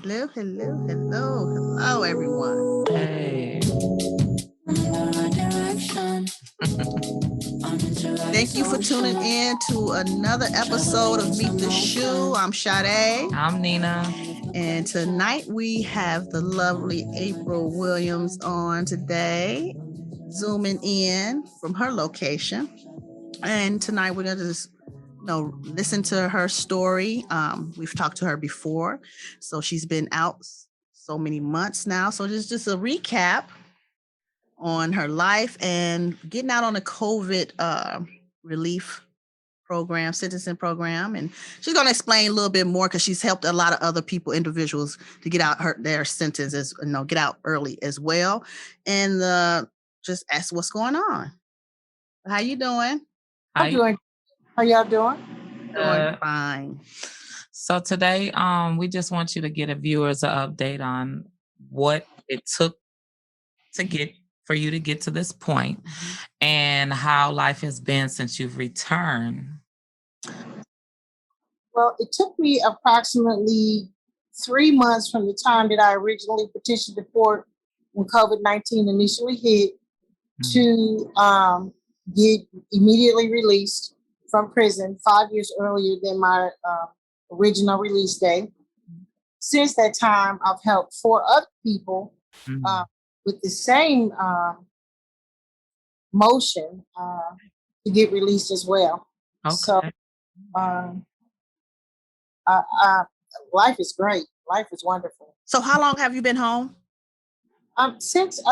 Hello, hello, hello, hello, everyone. Hey. Thank you for tuning in to another episode of Meet the Shoe. I'm Sade. I'm Nina. And tonight we have the lovely April Williams on today, zooming in from her location. And tonight we're going to just listen to her story. We've talked to her before, so she's been out so many months now. So just a recap on her life and getting out on the COVID relief program, citizen program. And she's going to explain a little bit more because she's helped a lot of other people, individuals, to get out their sentences, get out early as well. And just ask what's going on. How you doing? I'm doing. How y'all doing? Doing fine. So today, we just want you to get a viewer's update on what it took for you to get to this point, and how life has been since you've returned. Well, it took me approximately 3 months from the time that I originally petitioned the court when COVID-19 initially hit to get immediately released from prison 5 years earlier than my original release date. Since that time, I've helped 4 other people with the same motion to get released as well. Okay. So life is great. Life is wonderful. So how long have you been home? Since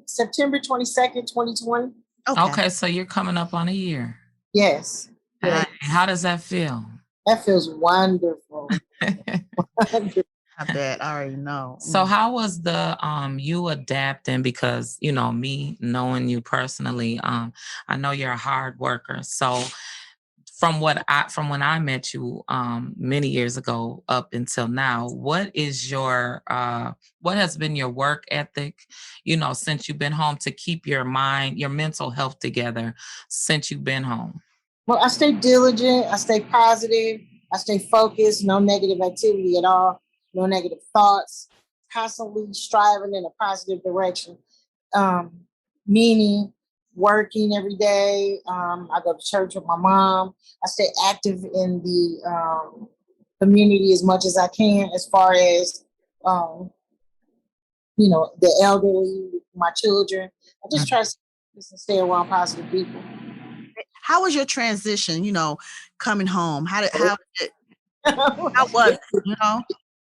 September 22nd, 2020. Okay, so you're coming up on a year. Yes. Hey, how does that feel? That feels wonderful. I bet. I already know. So how was the you adapting? Because me knowing you personally, I know you're a hard worker. So from when I met you many years ago up until now, what is your what has been your work ethic, since you've been home to keep your mind, your mental health together since you've been home? Well, I stay diligent, I stay positive, I stay focused, no negative activity at all, no negative thoughts, constantly striving in a positive direction. Meaning working every day. I go to church with my mom. I stay active in the community as much as I can, as far as, the elderly, my children. I just try to stay around positive people. How was your transition, coming home? How was it,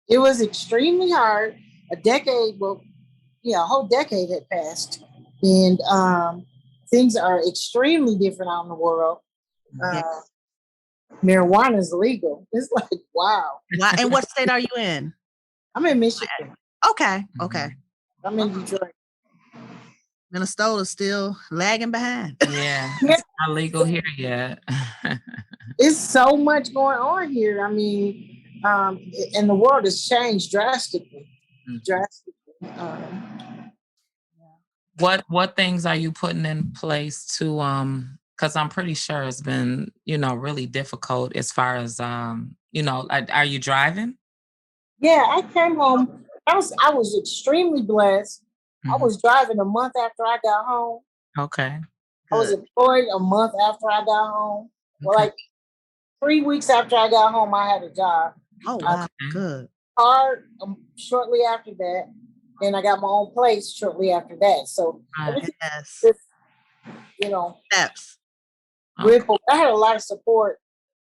It was extremely hard. A whole decade had passed. And things are extremely different out in the world. Marijuana is legal. It's like, wow. And what state are you in? I'm in Michigan. Okay. I'm in Detroit. Minnesota's still lagging behind. Yeah, it's not legal here yet. It's so much going on here. I mean, and the world has changed drastically. What things are you putting in place to because I'm pretty sure it's been really difficult as far as are you driving? Yeah, I came home. I was extremely blessed. I was driving a month after I got home. Okay. I was employed a month after I got home. Okay. Well, like 3 weeks after I got home, I had a job. Oh, wow. Good. Hard shortly after that. Then I got my own place shortly after that. So, yes. Steps. Okay. I had a lot of support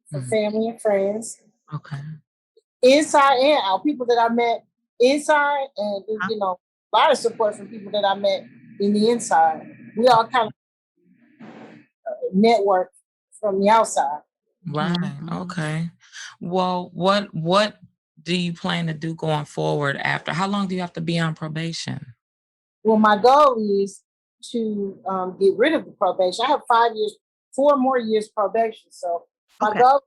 from family and friends. Okay. Inside and out. People that I met inside, and a lot of support from people that I met in the inside. We all kind of network from the outside. Right. Okay. Well, what do you plan to do going forward after? How long do you have to be on probation? Well, my goal is to get rid of the probation. I have 4 more years probation. So my goal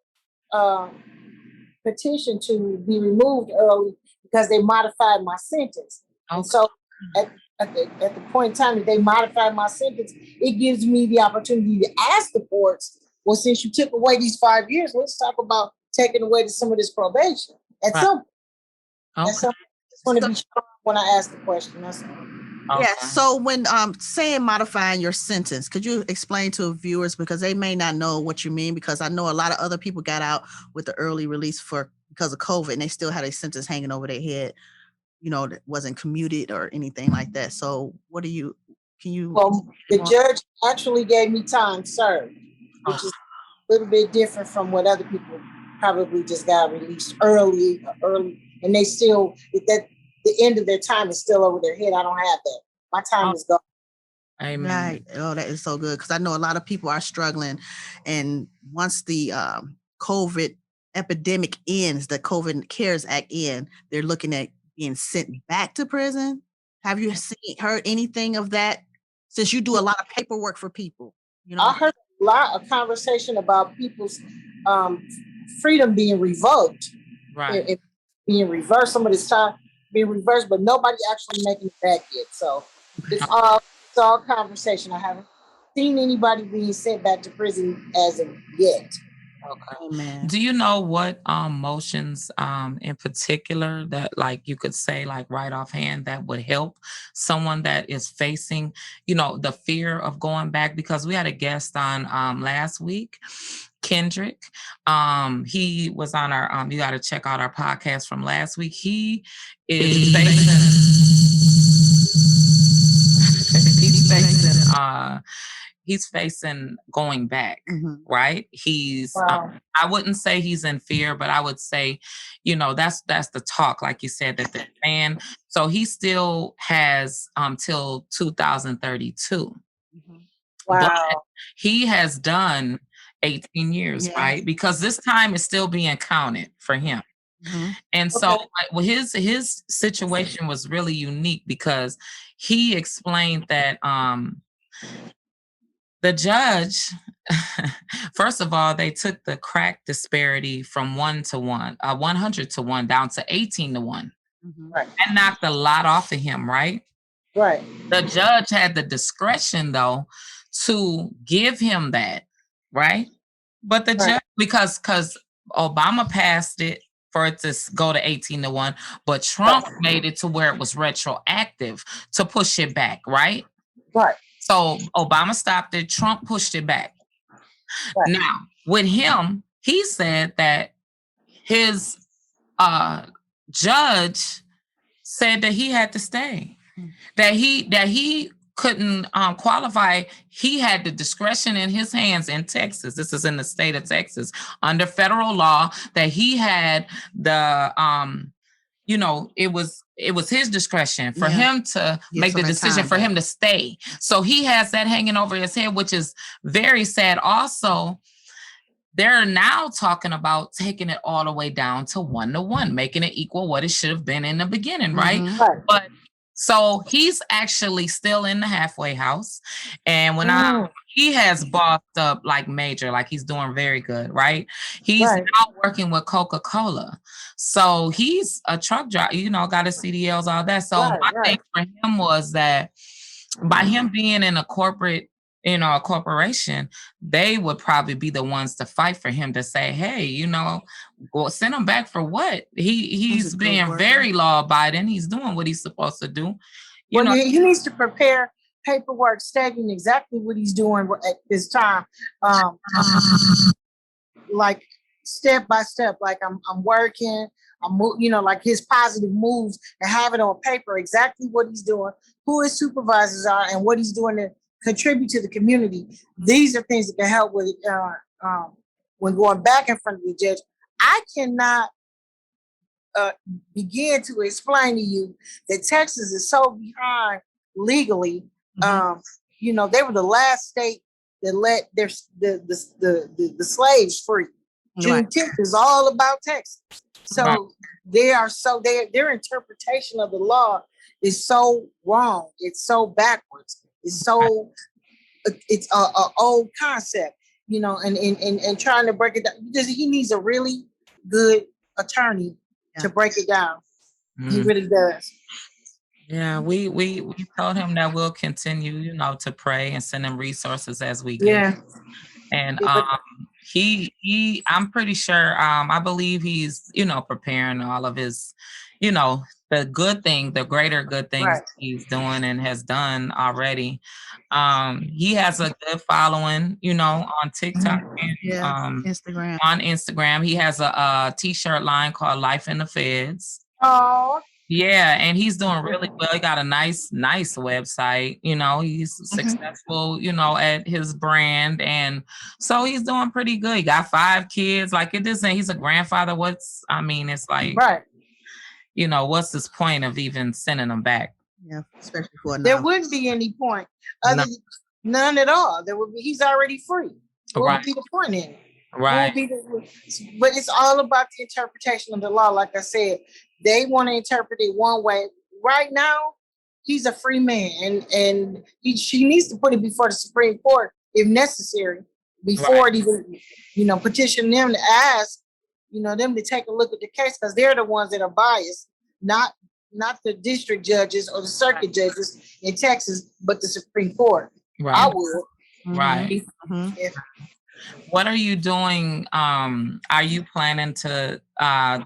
petition to be removed early because they modified my sentence. Okay. And so at the point in time that they modified my sentence, it gives me the opportunity to ask the courts, well, since you took away these 5 years, let's talk about taking away some of this probation at some point. That's Okay. all. I just want to be sure when I ask the question. That's all. Yeah. Okay. So when saying modifying your sentence, could you explain to viewers because they may not know what you mean? Because I know a lot of other people got out with the early release because of COVID, and they still had a sentence hanging over their head. That wasn't commuted or anything like that. So what do you? Can you? Well, the judge actually gave me time served, which is a little bit different from what other people probably just got released early, and they still that the end of their time is still over their head. I don't have that. My time is gone. Amen. Right. Oh, that is so good because I know a lot of people are struggling, and once the COVID epidemic ends, the COVID CARES Act ends, they're looking at being sent back to prison. Have you heard anything of that? Since you do a lot of paperwork for people, I heard a lot of conversation about people's freedom being revoked, Right. it being reversed. Some of this time being reversed, but nobody actually making it back yet. So it's all conversation. I haven't seen anybody being sent back to prison as of yet. Okay. Amen. Do you know what motions in particular that like you could say like right offhand that would help someone that is facing, the fear of going back? Because we had a guest on last week, Kendrick. He was on our you got to check out our podcast from last week. He is he's facing going back, right? He's Wow. I wouldn't say he's in fear, but I would say, that's the talk, like you said, that the man. So he still has till 2032. But Wow. he has done 18 years, Yes. right? Because this time is still being counted for him. And so well, his situation was really unique because he explained that the judge, first of all, they took the crack disparity from 100 to 1 down to 18 to 1. Right. And knocked a lot off of him, right? Right. The judge had the discretion, though, to give him that, right? But the judge, because Obama passed it for it to go to 18 to 1, but Trump made it to where it was retroactive to push it back, right? Right. So Obama stopped it, Trump pushed it back. Right. Now, with him, he said that his judge said that he had to stay, that he couldn't qualify. He had the discretion in his hands in Texas. This is in the state of Texas under federal law that he had the it was his discretion for him to make the decision for him to stay. So he has that hanging over his head, which is very sad. Also, they're now talking about taking it all the way down to 1 to 1, making it equal what it should have been in the beginning, right? But so he's actually still in the halfway house. And when he has bossed up like major, like he's doing very good, right? He's now working with Coca-Cola. So he's a truck driver, got his CDLs, all that. So my thing for him was that by him being in a corporate, a corporation, they would probably be the ones to fight for him to say, hey, well, send him back for what? He's being very law abiding. He's doing what he's supposed to do. He needs to prepare paperwork stating exactly what he's doing at this time. Like step by step, like I'm working, like his positive moves, and have it on paper exactly what he's doing, who his supervisors are, and what he's doing to contribute to the community. These are things that can help with when going back in front of the judge. I cannot begin to explain to you that Texas is so behind legally. They were the last state that let the slaves free. Juneteenth is all about Texas. So their interpretation of the law is so wrong. It's so backwards. It's a old concept, and trying to break it down. He needs a really good attorney to break it down. He really does. Yeah, we told him that we'll continue, to pray and send him resources as we get. Yeah. And he I'm pretty sure I believe he's, preparing all of his, you know, the good thing, the greater good things Right. he's doing and has done already. He has a good following, you know, on TikTok and Yeah. Instagram. on Instagram. He has a t-shirt line called Life in the Feds. Oh, Yeah, and he's doing really well. He got a nice website. You know, he's successful, you know, at his brand. And so he's doing pretty good. He got 5 kids. Like it isn't, he's a grandfather. It's like, right. you know, what's this point of even sending them back? Yeah, especially for There wouldn't be any point. None at all. There would be. He's already free. What would be the point in it? Right. But it's all about the interpretation of the law. Like I said, they want to interpret it one way. Right now, he's a free man, and she needs to put it before the Supreme Court if necessary, before it even, you know, petition them to ask, you know, them to take a look at the case, because they're the ones that are biased, not the district judges or the circuit judges in Texas, but the Supreme Court. Right. I would. Right. Yeah. What are you doing? Are you planning to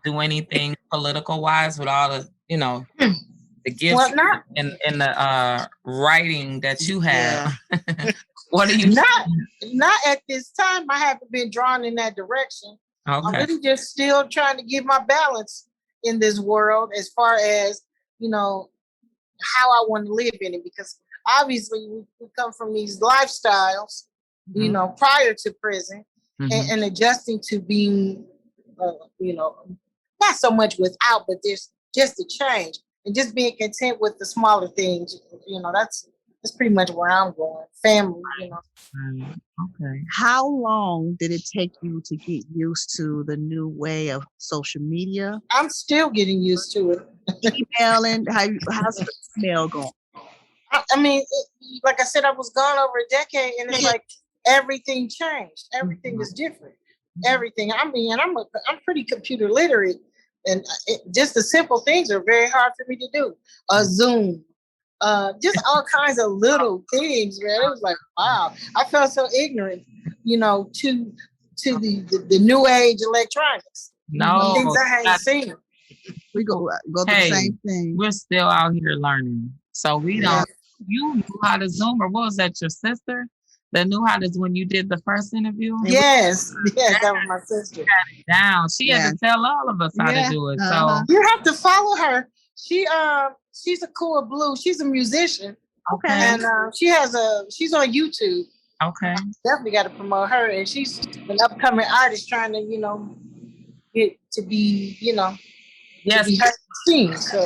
do anything political wise with all the, you know, the gifts in the writing that you have? Yeah. What are you not at this time. I haven't been drawn in that direction. Okay. I'm really just still trying to get my balance in this world as far as, you know, how I want to live in it, because obviously we come from these lifestyles, you know, prior to prison, and adjusting to being, you know, not so much without, but there's just a change, and just being content with the smaller things, you know, that's pretty much where I'm going. Family, you know. Okay. How long did it take you to get used to the new way of social media? I'm still getting used to it. Emailing, how's the email going? I mean, like I said, I was gone over a decade, and it's like everything changed. Everything is different. Everything. I mean, and I'm pretty computer literate, and just the simple things are very hard for me to do. A Zoom, just all kinds of little things, man. It was like, wow, I felt so ignorant, you know, to the new age electronics. No, things I hadn't seen. We go through the same thing. We're still out here learning, so we don't. You knew how to Zoom, or what was that? Your sister that knew how to when you did the first interview? Yes, that was my sister. Down, she had to tell all of us how to do it. So you have to follow her. She's a cool blue. She's a musician. Okay, and she's on YouTube. Okay, definitely got to promote her, and she's an upcoming artist trying to, you know, get to be, you know. Yes, so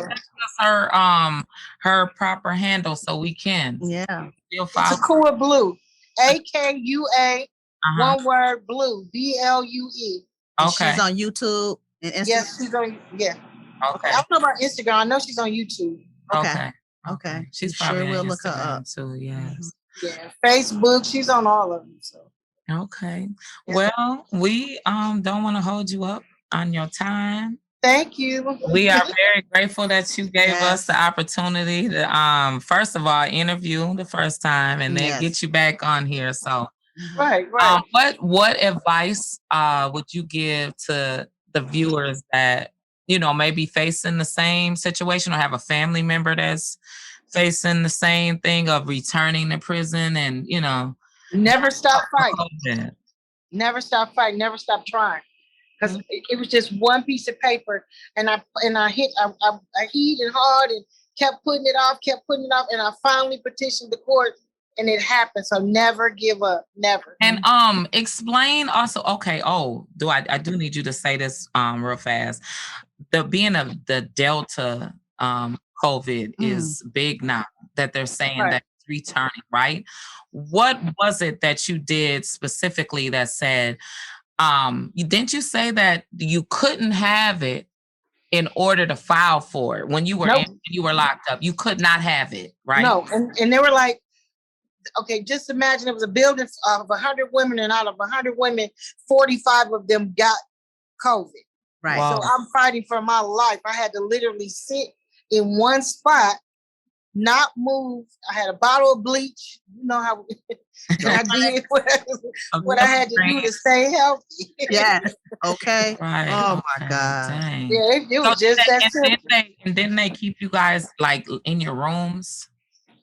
her proper handle, so we can. Yeah, it's Akua Blue, AKUA, one word Blue, BLUE. Okay, she's on YouTube and Instagram. Yes, she's on. Yeah. Okay. I don't know about Instagram. I know she's on YouTube. Okay. She's probably we'll look her up too. Yes. Yeah, Facebook. She's on all of them. So. Okay. Yeah. Well, we don't want to hold you up on your time. Thank you. We are very grateful that you gave us the opportunity to, first of all, interview the first time and then get you back on here. So, right. What advice would you give to the viewers that, you know, may be facing the same situation or have a family member that's facing the same thing of returning to prison and, you know, never stop fighting. Never stop fighting. Never stop trying. Because it was just one piece of paper, and I heaved and hard and kept putting it off, and I finally petitioned the court, and it happened. So never give up, never. And explain also. Okay. Oh, I do need you to say this real fast. The Delta COVID is big now that they're saying that it's returning, right? What was it that you did specifically that said? Didn't you say that you couldn't have it in order to file for it when you were you were locked up? You could not have it, right? No, and they were like, okay, just imagine it was a building of 100 women, and out of 100 women, 45 of them got COVID. Right. Wow. So I'm fighting for my life. I had to literally sit in one spot not move. I had a bottle of bleach. You know how I did what I had to do to stay healthy. Yes. Okay. Right. Oh my okay, God. Dang. Yeah, it was just that simple. And then they keep you guys like in your rooms.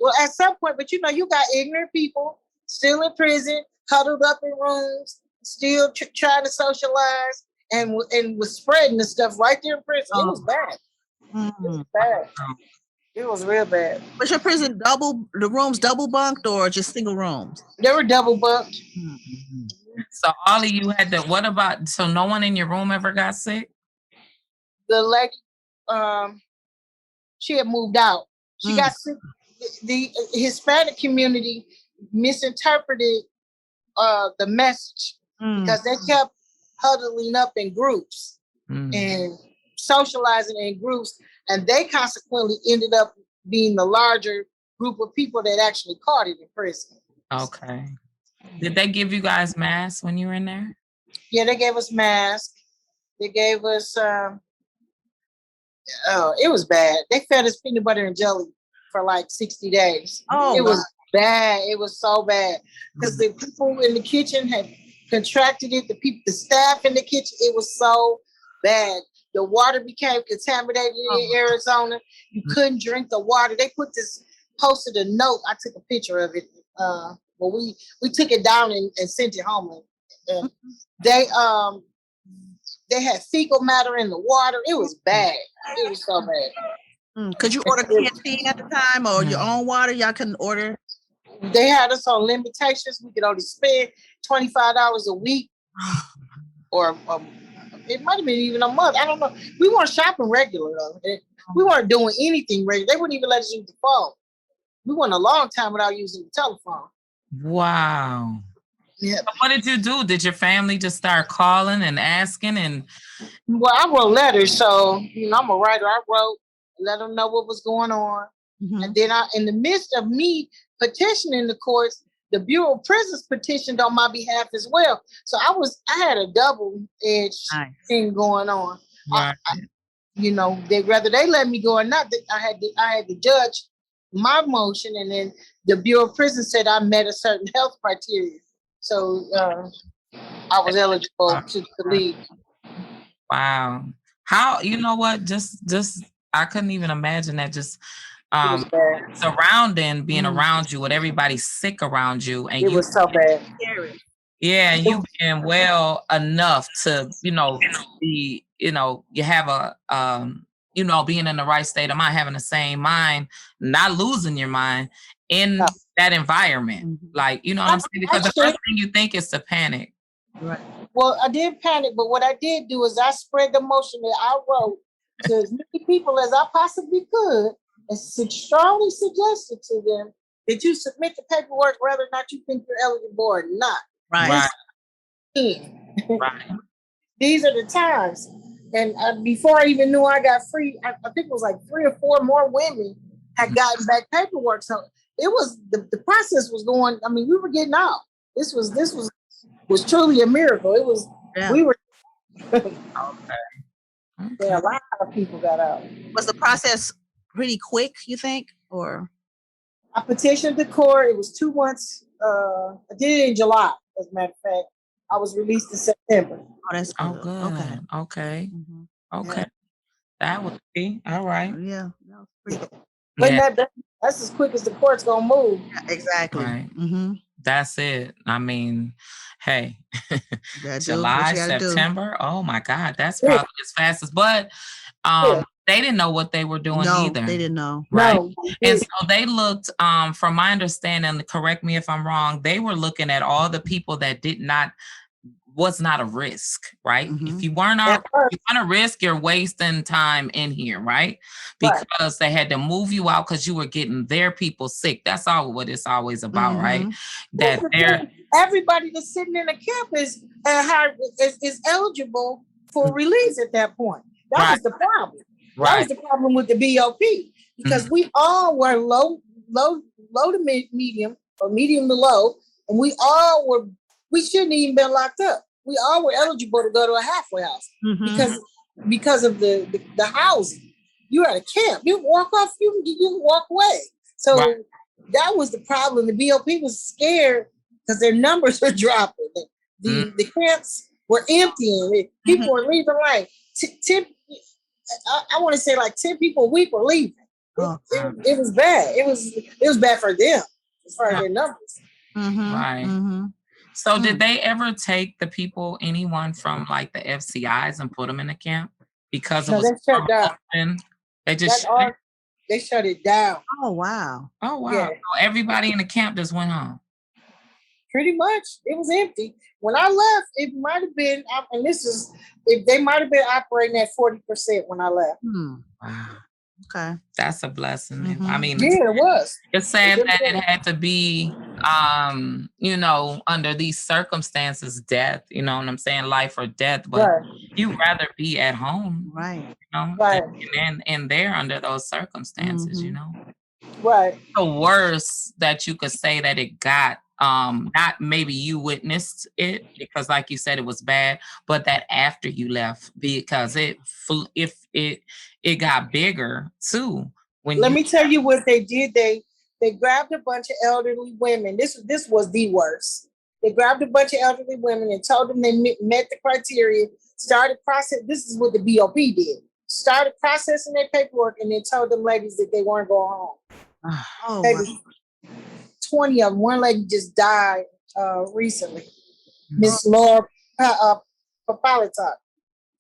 Well, at some point, but you know, you got ignorant people still in prison, huddled up in rooms, still trying to socialize, and was spreading the stuff right there in prison. It was bad. It was bad. It was real bad. Was your prison the rooms double bunked or just single rooms? They were double bunked. So all of you had to, what about, so no one in your room ever got sick? The lady, she had moved out. She got sick. The Hispanic community misinterpreted the message because they kept huddling up in groups and socializing in groups, and they consequently ended up being the larger group of people that actually caught it in prison. Okay. Did they give you guys masks when you were in there? Yeah, they gave us masks. They gave us, it was bad. They fed us peanut butter and jelly for like 60 days. Oh, it was bad. It was so bad because the people in the kitchen had contracted it. The staff in the kitchen, it was so bad. The water became contaminated in Arizona. You couldn't drink the water. They posted a note. I took a picture of it. But we took it down and sent it home. And they had fecal matter in the water. It was bad. It was so bad. Could you order canteen at the time or your own water? Y'all couldn't order? They had us on limitations. We could only spend $25 a week, or it might have been even a month. I don't know. We weren't shopping regular though. We weren't doing anything regular. They wouldn't even let us use the phone. We went a long time without using the telephone. Wow. Yeah. So what did you do? Did your family just start calling and asking? And well, I wrote letters, so I'm a writer. I wrote, let them know what was going on, and then in the midst of me petitioning the courts, the Bureau of Prisons petitioned on my behalf as well. So I had a double-edged thing going on. Right. Whether they let me go or not, I had to judge my motion, and then the Bureau of Prisons said I met a certain health criteria. So I was eligible to leave. Wow. How, you know what? Just I couldn't even imagine that, just being around you with everybody sick around you, and it was so bad. Yeah, and you being well enough to, be, you have a being in the right state of mind, having the same mind, not losing your mind in that environment. Like, you know what I'm saying? Because the first thing you think is to panic. Right. Well, I did panic, but what I did do is I spread the motion that I wrote to as many people as I possibly could, and strongly suggested to them that you submit the paperwork whether or not you think you're eligible or not. Right. Right. These are the times. And before I even knew I got free, I think it was like 3 or 4 more women had gotten back paperwork. So it was the process was going. I mean, we were getting out. This was truly a miracle. It was. Yeah. We were. Okay. Yeah, a lot of people got out. Was the process pretty quick, you think, or? I petitioned the court. It was 2 months. I did it in July, as a matter of fact. I was released in September. Oh, that's good. Oh, good. Okay. Okay. Yeah. That would be all right. Yeah, that was pretty good. But that's as quick as the court's gonna move. Yeah, exactly. Right. That's it. I mean, hey, July, September. Oh my God, that's probably as fast as. But they didn't know what they were doing either. They didn't know. Right. No, and so they looked. From my understanding, correct me if I'm wrong. They were looking at all the people that was not a risk, right? If you weren't a risk, you're wasting time in here, right? Because they had to move you out because you were getting their people sick. That's all what it's always about, right? That everybody that's sitting in the camp is eligible for release at that point. That was the problem. That was the problem with the BOP, because we all were low to medium, or medium to low, and we shouldn't even been locked up. We all were eligible to go to a halfway house because of the housing. You're at a camp. You walk off, you can walk away. So Right. that was the problem. The BOP was scared because their numbers were dropping. The camps were emptying. People were leaving like 10. I want to say like 10 people a week were leaving. It was bad. It was bad for them as far as their numbers. Right. So did they ever take anyone from like the FCIs and put them in the camp because it was they shut down. They just they shut it down. Oh wow. Yeah. So everybody in the camp just went home. Pretty much, it was empty. When I left, it might have been, and they might have been operating at 40% when I left. Wow. Okay. That's a blessing. Man. I mean, it was. It's sad that it had to be, under these circumstances, death, you know what I'm saying? Life or death, but you'd rather be at home, right? And there under those circumstances, you know? Right. The worst that you could say that it got, not maybe you witnessed it because like you said, it was bad, but that after you left, because it got bigger too. Let me tell you what they did. They grabbed a bunch of elderly women. This was the worst. They grabbed a bunch of elderly women and told them they met the criteria, started processing. This is what the BOP did. Started processing their paperwork and then told them ladies that they weren't going home. Oh, wow. 20 of them. One lady just died recently. Miss Laura Papalitok.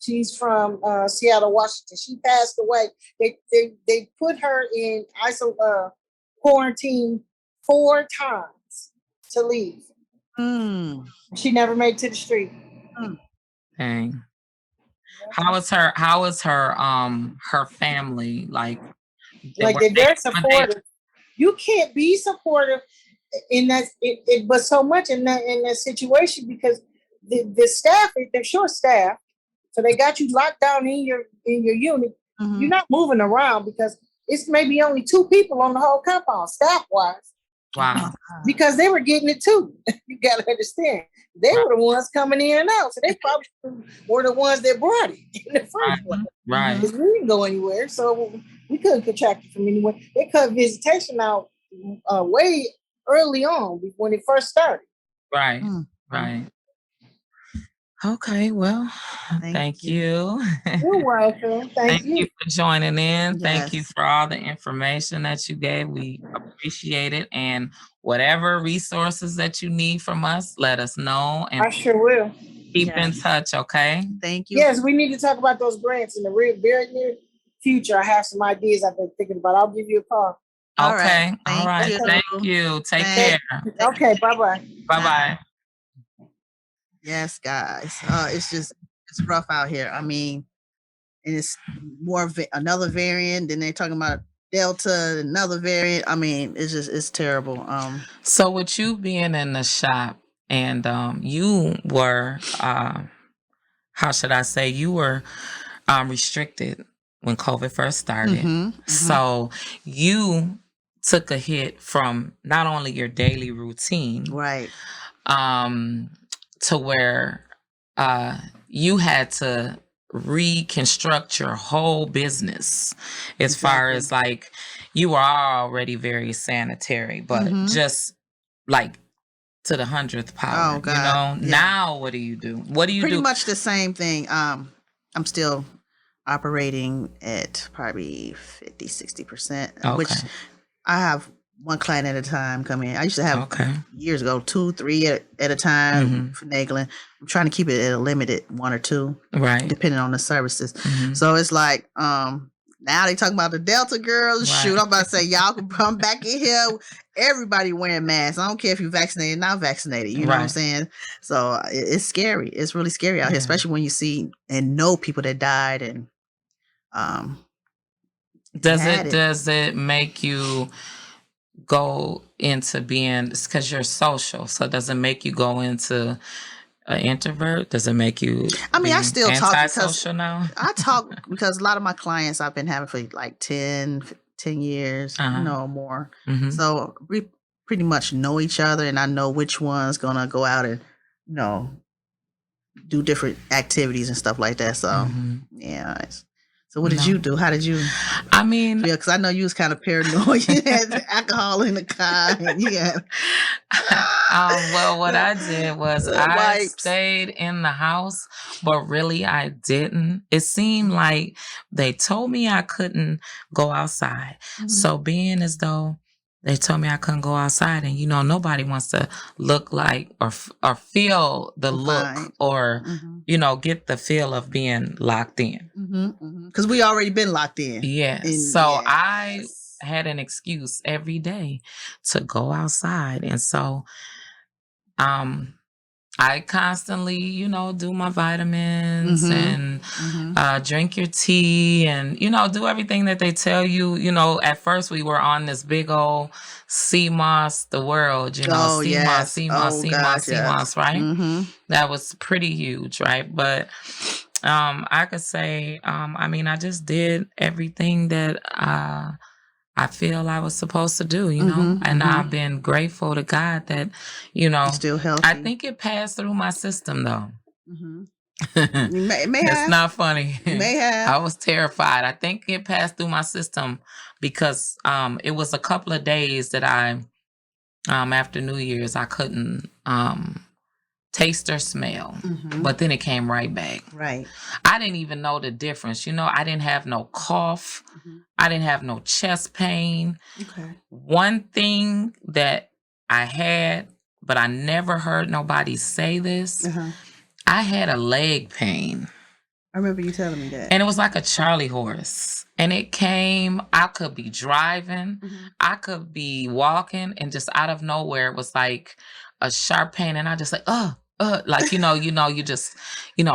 She's from Seattle, Washington. She passed away. They put her in quarantine 4 times to leave. She never made it to the street. Dang. How is her family like? They're very supportive. You can't be supportive in that but so much in that situation because the staff, they're short staffed. So they got you locked down in your unit. You're not moving around because it's maybe only 2 people on the whole compound, staff-wise. Wow. Because they were getting it too. You got to understand. They were the ones coming in and out. So they probably were the ones that brought it in the first place. Right. Because we didn't go anywhere. So we couldn't contract it from anywhere. They cut visitation out way early on when it first started. Right. Right. Okay, well, thank you. You're welcome. Thank you for joining in. Yes. Thank you for all the information that you gave. We appreciate it. And whatever resources that you need from us, let us know. And I sure will. Keep in touch, okay? Thank you. Yes, we need to talk about those grants in the very near future. I have some ideas I've been thinking about. I'll give you a call. Okay. All right. you. Thank you. Take care. Okay. Bye-bye. Bye-bye. Yes, guys. It's rough out here. I mean, and it's more another variant. Then they're talking about Delta, another variant. I mean, it's terrible. So with you being in the shop and you were how should I say, you were restricted when COVID first started. So you took a hit from not only your daily routine, right, to where you had to reconstruct your whole business as far as like you were already very sanitary, but just like to the 100th power. Oh, God. Now what do you do? What do you Pretty do? much the same thing. I'm still operating at probably 50-60%, which I have one client at a time come in. I used to have years ago 2-3 at a time finagling. I'm trying to keep it at a limited 1 or 2, right, depending on the services. So it's like now they talking about the Delta girls. Right. Shoot, I'm about to say y'all can come back in here. Everybody wearing masks. I don't care if you're vaccinated or not vaccinated. You know what I'm saying? So it's scary. It's really scary out here, especially when you see and know people that died. And does it make you go into being, because you're social, so does it make you go into an introvert? Does it make you I still talk because now? I talk because a lot of my clients I've been having for like 10 years, or more. So we pretty much know each other, and I know which one's gonna go out and do different activities and stuff like that. So So what did you do? How did you I mean, feel? Because I know you was kind of paranoid. You had alcohol in the car, and you had well, what I did was I wipes. stayed in the house, but really I didn't. It seemed like they told me I couldn't go outside. So being as though they told me I couldn't go outside, and nobody wants to look like or feel the look or get the feel of being locked in. Because we already been locked in. Yeah. So I had an excuse every day to go outside, and so I constantly, do my vitamins and drink your tea and, do everything that they tell you. At first we were on this big old CMOS, the world, CMOS, right? That was pretty huge, right? But I could say, I just did everything that I feel I was supposed to do, and I've been grateful to God that, You're still healthy. I think it passed through my system though. It may have. It's not funny. You may have. I was terrified. I think it passed through my system because it was a couple of days that I, after New Year's, I couldn't taste or smell, but then it came right back. Right. I didn't even know the difference. I didn't have no cough. I didn't have no chest pain. Okay. One thing that I had, but I never heard nobody say this, I had a leg pain. I remember you telling me that. And it was like a Charlie horse. And it came, I could be driving, I could be walking, and just out of nowhere, it was like a sharp pain. And I just like, like, you just,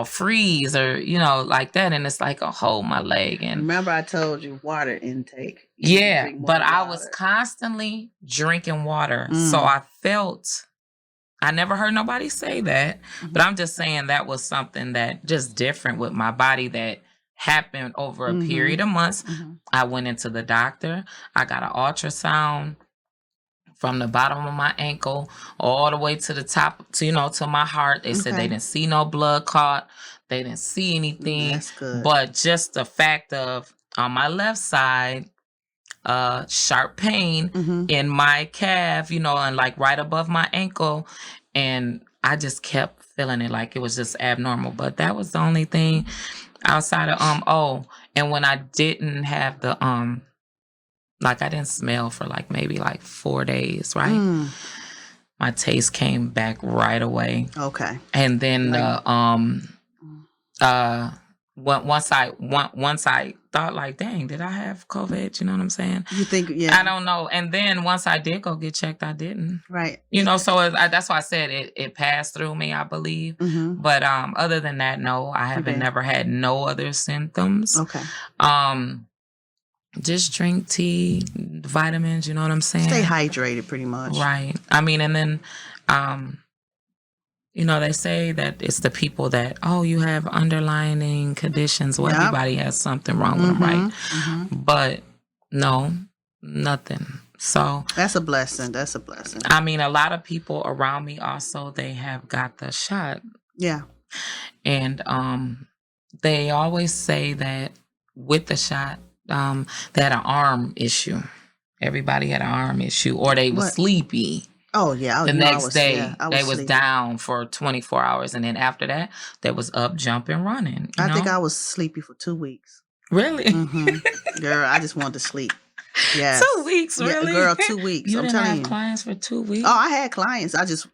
freeze or, like that. And it's like, hold my leg. And remember I told you water intake. Yeah, but I was constantly drinking water. So I felt, I never heard nobody say that, but I'm just saying that was something that just different with my body that happened over a period of months. I went into the doctor. I got an ultrasound from the bottom of my ankle all the way to the top, to my heart. They said they didn't see no blood clot. They didn't see anything. That's good. But just the fact of on my left side, sharp pain in my calf, and like right above my ankle. And I just kept feeling it like it was just abnormal. But that was the only thing outside of, and when I didn't have the, like I didn't smell for like maybe like 4 days, right? My taste came back right away. Okay. And then once I thought like, dang, did I have COVID? You know what I'm saying? You think, yeah. I don't know. And then once I did go get checked, I didn't. Right. So that's why I said it passed through me, I believe. But other than that, no, I haven't never had no other symptoms. Okay. Just drink tea, vitamins, you know what I'm saying? Stay hydrated pretty much. Right. I mean, and then, they say that it's the people that, you have underlying conditions. Well, everybody has something wrong with them, right? But no, nothing. So that's a blessing. That's a blessing. I mean, a lot of people around me also, they have got the shot. Yeah. And they always say that with the shot, they had an arm issue. Everybody had an arm issue, or they were sleepy. Oh yeah. The next day, they was down for 24 hours, and then after that, they was up, jumping, running. I think I was sleepy for 2 weeks. Really? Girl, I just wanted to sleep. Yeah. 2 weeks, really? Girl, 2 weeks. You I'm didn't telling have clients for 2 weeks? Oh, I had clients. I just.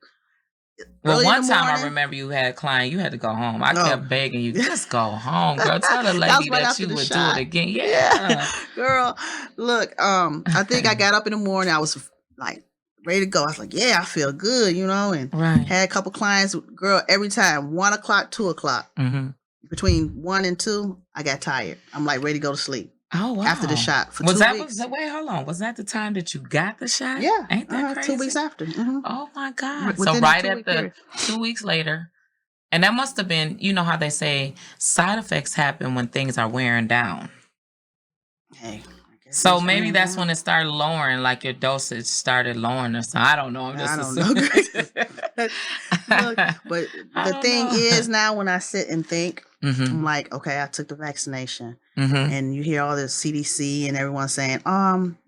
Well, one time I remember you had a client, you had to go home. I kept begging you, just go home, girl. Tell the lady that you would do it again. Yeah. Girl, look, I think I got up in the morning. I was like ready to go. I was like, yeah, I feel good, and had a couple clients. Girl, every time, 1 o'clock, 2 o'clock. Between 1 and 2, I got tired. I'm like ready to go to sleep. Oh, wow. After the shot for 2 weeks. Wait, hold on. Was that the time that you got the shot? Yeah. Ain't that crazy? 2 weeks after. Oh, my God. So right at the 2 weeks later, and that must have been, you know how they say side effects happen when things are wearing down. Hey, I So maybe that's when it started lowering, like your dosage started lowering or something. I don't know. I'm just I don't know. Look, but the thing is now when I sit and think, I'm like, okay, I took the vaccination. And you hear all the CDC and everyone saying,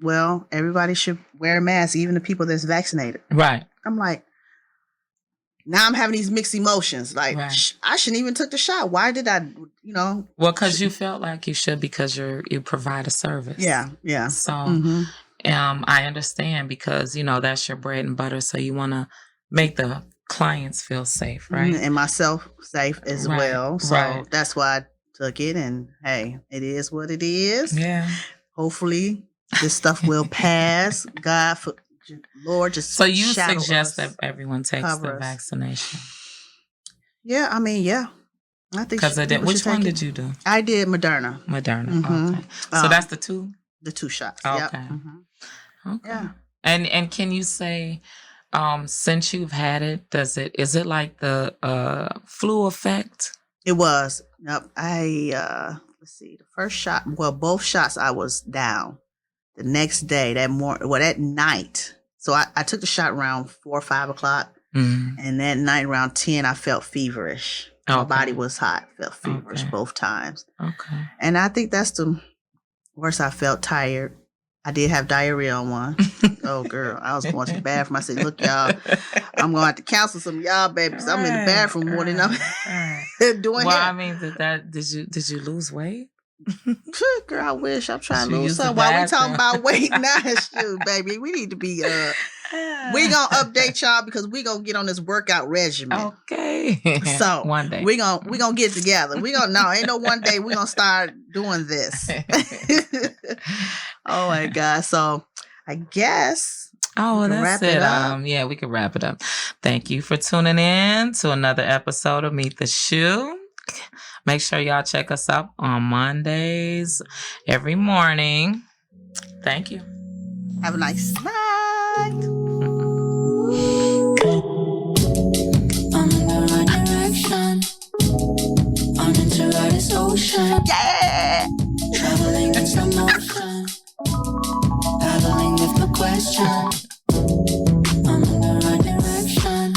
well, everybody should wear a mask, even the people that's vaccinated. Right. I'm like, now I'm having these mixed emotions. Like, I shouldn't even took the shot. Why did I, Well, because you felt like you should because you provide a service. Yeah. So, I understand because, that's your bread and butter. So you want to make the clients feel safe, right? And myself safe as well. So that's why I took it. And hey, it is what it is. Yeah. Hopefully this stuff will pass. God, Lord, just so you suggest that everyone takes the us. Vaccination? Yeah, I mean, yeah. I think because which one did you do? I did Moderna. Okay. So that's the two? The 2 shots. Okay. Yep. Okay. Yeah. And can you say, since you've had it, is it like the flu effect? It was. Yep. Let's see, the first shot, both shots I was down. The next day, that night. So I took the shot around 4 or 5 o'clock. And that night around 10, I felt feverish. Okay. My body was hot, felt feverish both times. Okay. And I think that's the worst. I felt tired. I did have diarrhea on one. Oh, girl. I was going to the bathroom. I said, look, y'all, I'm going to have to counsel some of y'all, baby, because I'm in the bathroom more than I'm doing Well, hair. I mean, did you lose weight? Girl, I wish. I'm trying to lose something. While we talking about weight now, shoot, baby, we need to be we gonna update y'all because we gonna get on this workout regimen. Okay. So one day we gonna get together. Ain't no one day we gonna start doing this. Oh my God. So I guess that's it. Yeah, we can wrap it up. Thank you for tuning in to another episode of Meet the Shoe. Make sure y'all check us out on Mondays every morning. Thank you. Have a nice night. I'm in the right direction. I'm into this ocean. Yeah. Traveling in slow motion. Paddling with no question. I'm in the right direction.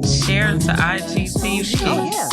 Share to IGTV. Oh, yeah.